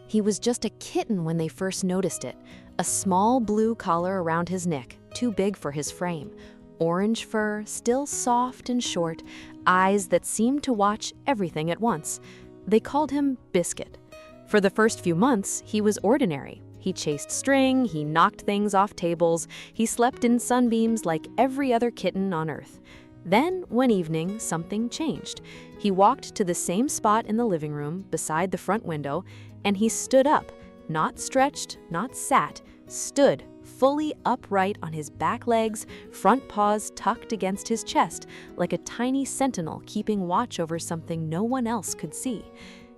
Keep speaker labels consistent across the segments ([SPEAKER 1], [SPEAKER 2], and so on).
[SPEAKER 1] He was just a kitten when they first noticed it, a small blue collar around his neck, too big for his frame. Orange fur, still soft and short, eyes that seemed to watch everything at once. They called him Biscuit. For the first few months, he was ordinary. He chased string, he knocked things off tables, he slept in sunbeams like every other kitten on Earth. Then, one evening, something changed. He walked to the same spot in the living room, beside the front window, and he stood up, not stretched, not sat, stood fully upright on his back legs, front paws tucked against his chest, like a tiny sentinel keeping watch over something no one else could see.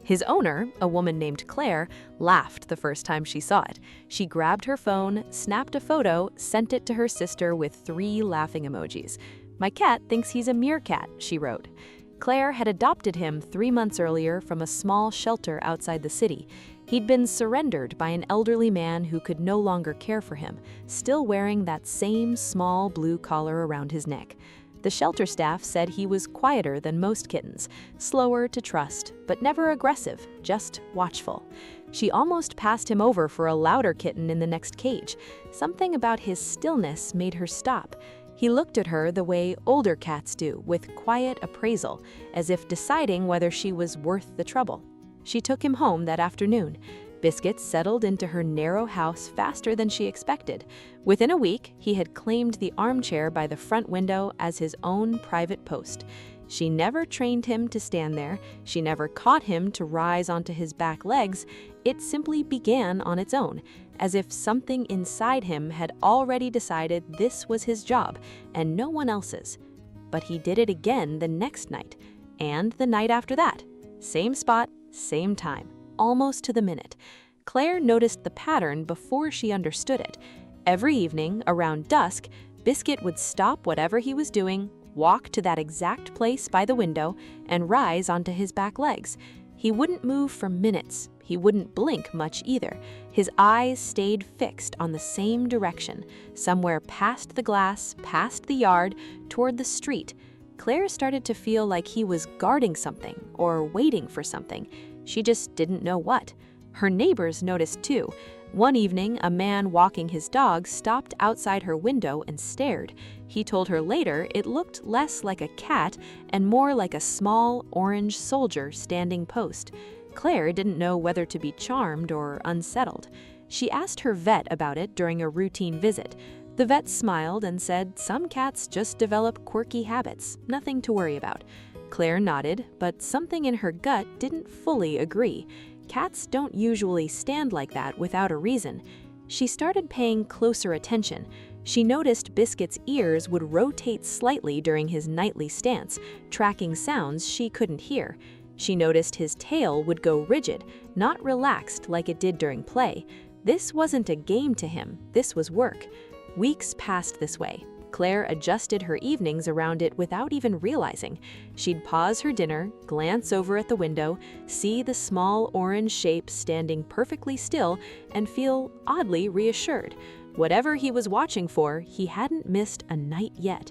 [SPEAKER 1] His owner, a woman named Claire, laughed the first time she saw it. She grabbed her phone, snapped a photo, sent it to her sister with 3 laughing emojis. "My cat thinks he's a meerkat," she wrote. Claire had adopted him 3 months earlier from a small shelter outside the city. He'd been surrendered by an elderly man who could no longer care for him, still wearing that same small blue collar around his neck. The shelter staff said he was quieter than most kittens, slower to trust, but never aggressive, just watchful. She almost passed him over for a louder kitten in the next cage. Something about his stillness made her stop. He looked at her the way older cats do, with quiet appraisal, as if deciding whether she was worth the trouble. She took him home that afternoon. Biscuit settled into her narrow house faster than she expected. Within a week, he had claimed the armchair by the front window as his own private post. She never trained him to stand there. She never caught him to rise onto his back legs. It simply began on its own, as if something inside him had already decided this was his job and no one else's. But he did it again the next night, and the night after that. Same spot, same time, almost to the minute. Claire noticed the pattern before she understood it. Every evening, around dusk, Biscuit would stop whatever he was doing, walk to that exact place by the window, and rise onto his back legs. He wouldn't move for minutes. He wouldn't blink much either. His eyes stayed fixed on the same direction, somewhere past the glass, past the yard, toward the street. Claire started to feel like he was guarding something or waiting for something. She just didn't know what. Her neighbors noticed too. One evening, a man walking his dog stopped outside her window and stared. He told her later it looked less like a cat and more like a small orange soldier standing post. Claire didn't know whether to be charmed or unsettled. She asked her vet about it during a routine visit. The vet smiled and said some cats just develop quirky habits, nothing to worry about. Claire nodded, but something in her gut didn't fully agree. Cats don't usually stand like that without a reason. She started paying closer attention. She noticed Biscuit's ears would rotate slightly during his nightly stance, tracking sounds she couldn't hear. She noticed his tail would go rigid, not relaxed like it did during play. This wasn't a game to him, this was work. Weeks passed this way. Claire adjusted her evenings around it without even realizing. She'd pause her dinner, glance over at the window, see the small orange shape standing perfectly still, and feel oddly reassured. Whatever he was watching for, he hadn't missed a night yet.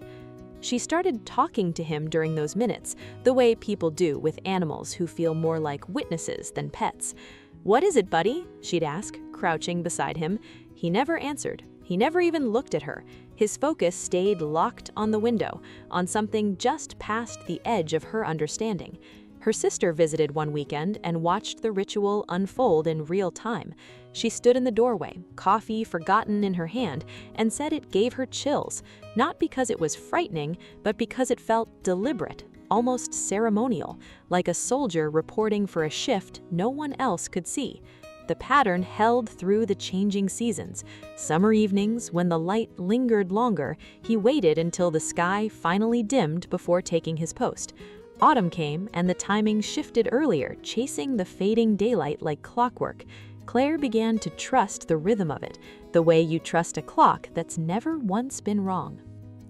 [SPEAKER 1] She started talking to him during those minutes, the way people do with animals who feel more like witnesses than pets. "What is it, buddy?" she'd ask, crouching beside him. He never answered. He never even looked at her. His focus stayed locked on the window, on something just past the edge of her understanding. Her sister visited one weekend and watched the ritual unfold in real time. She stood in the doorway, coffee forgotten in her hand, and said it gave her chills, not because it was frightening, but because it felt deliberate, almost ceremonial, like a soldier reporting for a shift no one else could see. The pattern held through the changing seasons. Summer evenings, when the light lingered longer, he waited until the sky finally dimmed before taking his post. Autumn came, and the timing shifted earlier, chasing the fading daylight like clockwork. Claire began to trust the rhythm of it, the way you trust a clock that's never once been wrong.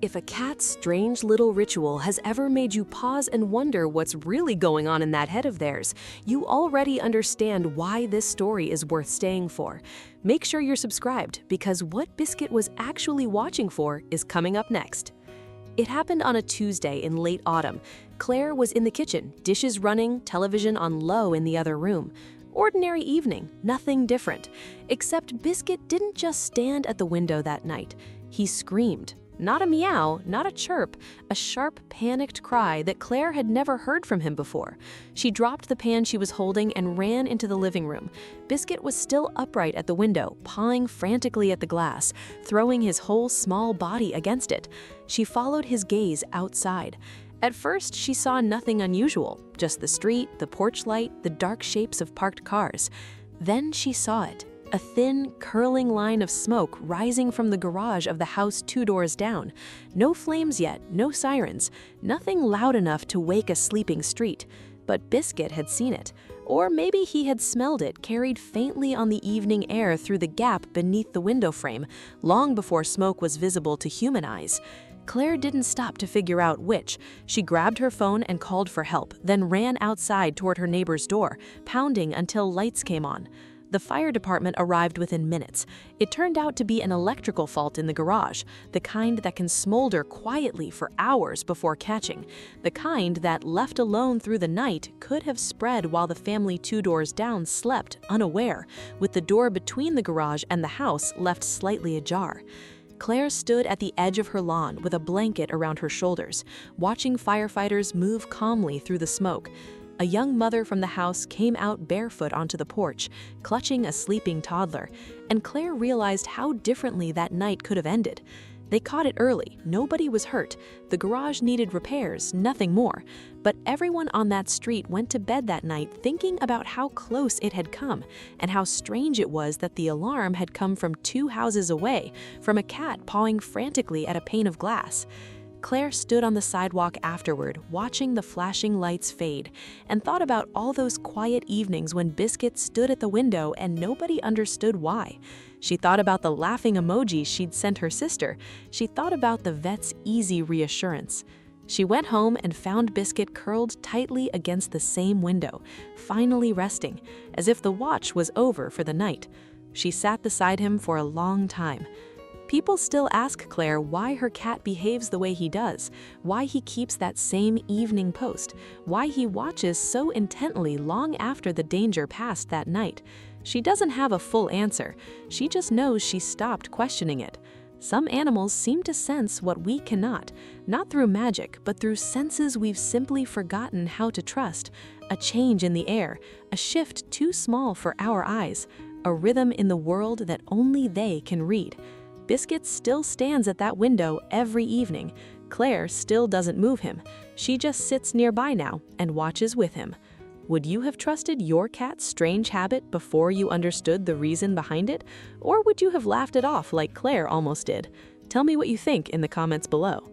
[SPEAKER 2] If a cat's strange little ritual has ever made you pause and wonder what's really going on in that head of theirs, you already understand why this story is worth staying for. Make sure you're subscribed, because what Biscuit was actually watching for is coming up next. It happened on a Tuesday in late autumn. Claire was in the kitchen, dishes running, television on low in the other room. Ordinary evening, nothing different. Except Biscuit didn't just stand at the window that night. He screamed. Not a meow, not a chirp, a sharp, panicked cry that Claire had never heard from him before. She dropped the pan she was holding and ran into the living room. Biscuit was still upright at the window, pawing frantically at the glass, throwing his whole small body against it. She followed his gaze outside. At first, she saw nothing unusual, just the street, the porch light, the dark shapes of parked cars. Then she saw it. A thin, curling line of smoke rising from the garage of the house 2 doors down. No flames yet, no sirens, nothing loud enough to wake a sleeping street. But Biscuit had seen it. Or maybe he had smelled it carried faintly on the evening air through the gap beneath the window frame, long before smoke was visible to human eyes. Claire didn't stop to figure out which. She grabbed her phone and called for help, then ran outside toward her neighbor's door, pounding until lights came on. The fire department arrived within minutes. It turned out to be an electrical fault in the garage, the kind that can smolder quietly for hours before catching, the kind that, left alone through the night, could have spread while the family 2 doors down slept, unaware, with the door between the garage and the house left slightly ajar. Claire stood at the edge of her lawn with a blanket around her shoulders, watching firefighters move calmly through the smoke. A young mother from the house came out barefoot onto the porch, clutching a sleeping toddler, and Claire realized how differently that night could have ended. They caught it early, nobody was hurt, the garage needed repairs, nothing more. But everyone on that street went to bed that night thinking about how close it had come, and how strange it was that the alarm had come from 2 houses away, from a cat pawing frantically at a pane of glass. Claire stood on the sidewalk afterward, watching the flashing lights fade, and thought about all those quiet evenings when Biscuit stood at the window and nobody understood why. She thought about the laughing emoji she'd sent her sister. She thought about the vet's easy reassurance. She went home and found Biscuit curled tightly against the same window, finally resting, as if the watch was over for the night. She sat beside him for a long time. People still ask Claire why her cat behaves the way he does, why he keeps that same evening post, why he watches so intently long after the danger passed that night. She doesn't have a full answer. She just knows she stopped questioning it. Some animals seem to sense what we cannot, not through magic, but through senses we've simply forgotten how to trust. A change in the air, a shift too small for our eyes, a rhythm in the world that only they can read. Biscuit still stands at that window every evening. Claire still doesn't move him. She just sits nearby now and watches with him. Would you have trusted your cat's strange habit before you understood the reason behind it? Or would you have laughed it off like Claire almost did? Tell me what you think in the comments below.